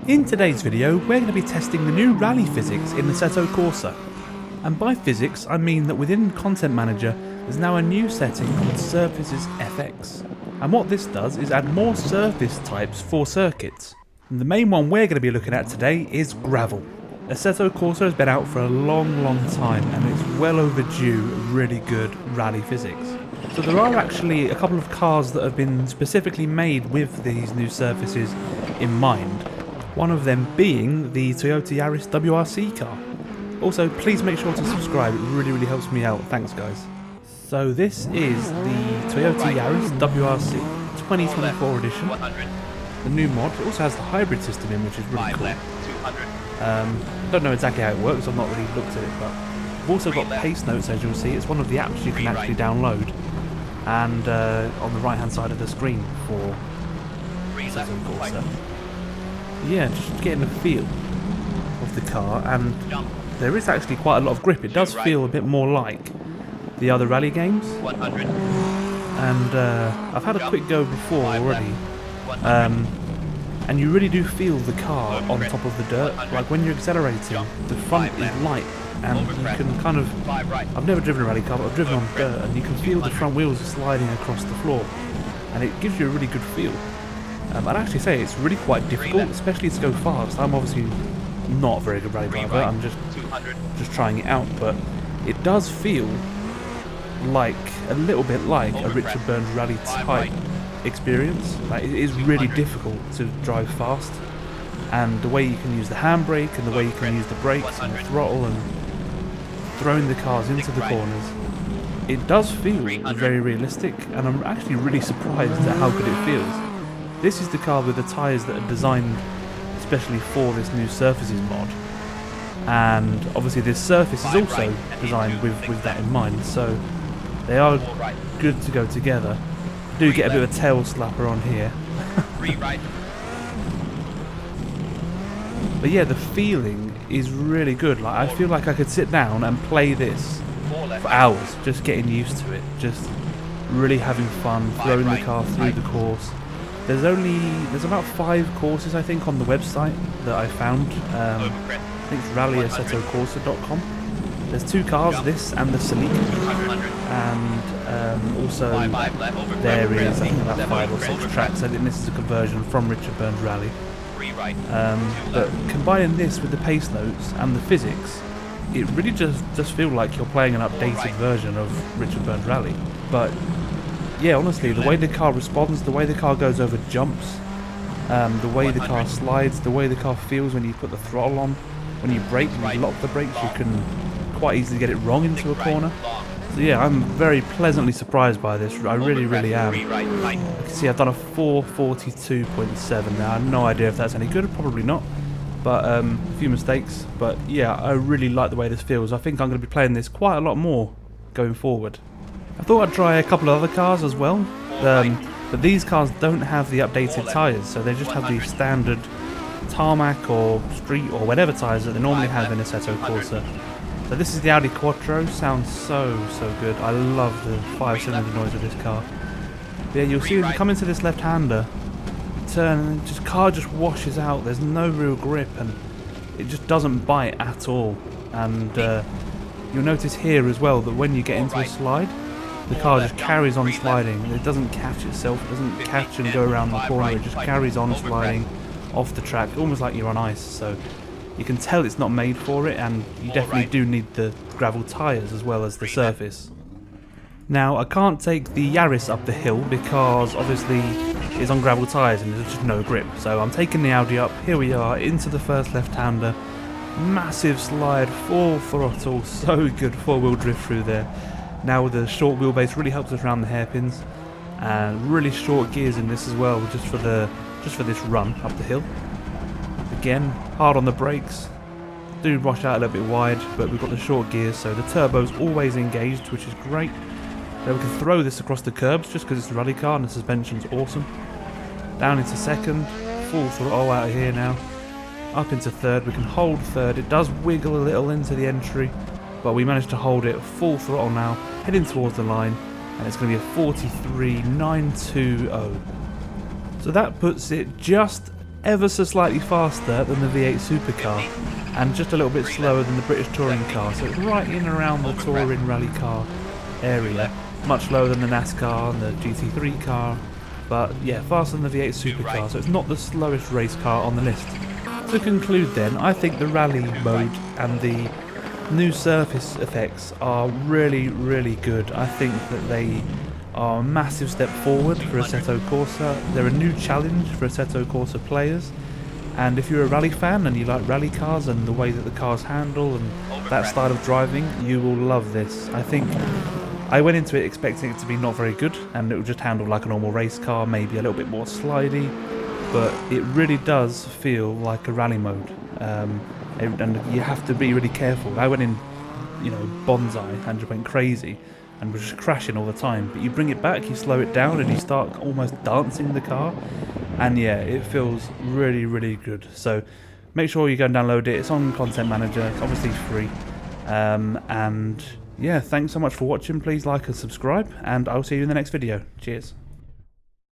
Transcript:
In today's video, we're going to be testing the new rally physics in Assetto Corsa. And by physics, I mean that within Content Manager, there's now a new setting called Surfaces FX. And what this does is add more surface types for circuits. And the main one we're going to be looking at today is gravel. Assetto Corsa has been out for a long time, and it's well overdue really good rally physics. So there are actually a couple of cars that have been specifically made with these new surfaces in mind. One of them being the Toyota Yaris WRC car. Also, please make sure to subscribe, it really helps me out, thanks guys. So this is the Toyota Yaris WRC 2024 edition. The new mod. It also has the hybrid system in, which is really cool. Don't know exactly how it works, I've not really looked at it, but we've also got pace notes, as you'll see. It's one of the apps you can actually download, and on the right hand side of the screen for Assetto Corsa. Yeah, just getting a feel of the car, and there is actually quite a lot of grip. It does feel a bit more like the other rally games, and I've had a quick go before already, and you really do feel the car on top of the dirt. Like when you're accelerating, the front is light, and you can kind of, I've never driven a rally car, but I've driven on dirt, and you can feel the front wheels sliding across the floor, and it gives you a really good feel. I'd actually say it's really quite difficult, especially to go fast. I'm obviously not a very good rally driver, I'm just trying it out, but it does feel like a little bit like a Richard Burns rally type experience. Like, it is really difficult to drive fast, and the way you can use the handbrake and the way you can use the brakes and the throttle and throwing the cars into the corners, it does feel very realistic, and I'm actually really surprised at how good it feels. This is the car with the tyres that are designed especially for this new surfaces mod, and obviously this surface is also designed with that in mind, so they are good to go together. Do get a bit of a tail slapper on here. But yeah, the feeling is really good. Like, I feel like I could sit down and play this for hours, just getting used to it, just really having fun, throwing the car through the course. There's about 5 courses, I think, on the website that I found. I think it's rallyassettocorsa.com. There's 2 cars, this and the Celica, and also there is, I think, about 5 or 6 tracks. I think this is a conversion from Richard Burns Rally. But combining this with the pace notes and the physics, it really just feels like you're playing an updated version of Richard Burns Rally. But yeah, honestly, the way the car responds, the way the car goes over jumps, the way the car slides, the way the car feels when you put the throttle on, when you brake, when you lock the brakes, you can quite easily get it wrong into a corner. So yeah, I'm very pleasantly surprised by this. I really am. You can see I've done a 442.7 now. I have no idea if that's any good, probably not. But a few mistakes. But yeah, I really like the way this feels. I think I'm going to be playing this quite a lot more going forward. I thought I'd try a couple of other cars as well, but these cars don't have the updated tyres, so they just have the standard tarmac or street or whatever tyres that they normally have in Assetto Corsa. So this is the Audi Quattro, sounds so good. I love the 5-cylinder noise of this car. But yeah, you'll see as you come into this left-hander, turn, and the car just washes out. There's no real grip, and it just doesn't bite at all. And you'll notice here as well that when you get into a slide, the car just carries on sliding. It doesn't catch itself, it doesn't catch and go around the corner, it just carries on sliding off the track, almost like you're on ice. So you can tell it's not made for it, and you definitely do need the gravel tyres as well as the surface. Now, I can't take the Yaris up the hill because obviously it's on gravel tyres and there's just no grip. So I'm taking the Audi up, here we are, into the first left-hander. Massive slide, full throttle, so good, 4-wheel drift through there. Now the short wheelbase really helps us around the hairpins, and really short gears in this as well, just for this run up the hill. Again, hard on the brakes, do wash out a little bit wide, but we've got the short gears, so the turbo's always engaged, which is great. Then we can throw this across the curbs just because it's a rally car and the suspension's awesome. Down into second, full throttle out of here now. Up into third, we can hold third. It does wiggle a little into the entry, but we managed to hold it full throttle now, heading towards the line, and it's going to be a 43.920. So that puts it just ever so slightly faster than the V8 supercar, and just a little bit slower than the British touring car, so it's right in around the touring rally car area, much lower than the NASCAR and the GT3 car, but yeah, faster than the V8 supercar, so it's not the slowest race car on the list. To conclude then, I think the rally mode and the new surface effects are really, really good. I think that they are a massive step forward for Assetto Corsa. They're a new challenge for Assetto Corsa players, and if you're a rally fan and you like rally cars and the way that the cars handle and that style of driving, you will love this. I think I went into it expecting it to be not very good, and it would just handle like a normal race car, maybe a little bit more slidey, but it really does feel like a rally mode, and you have to be really careful. I went in, you know, bonsai and just went crazy and was just crashing all the time, but you bring it back, you slow it down, and you start almost dancing the car, and yeah, it feels really, really good. So make sure you go and download it. It's on Content Manager, it's obviously free, and yeah, thanks so much for watching. Please like and subscribe, and I'll see you in the next video. Cheers.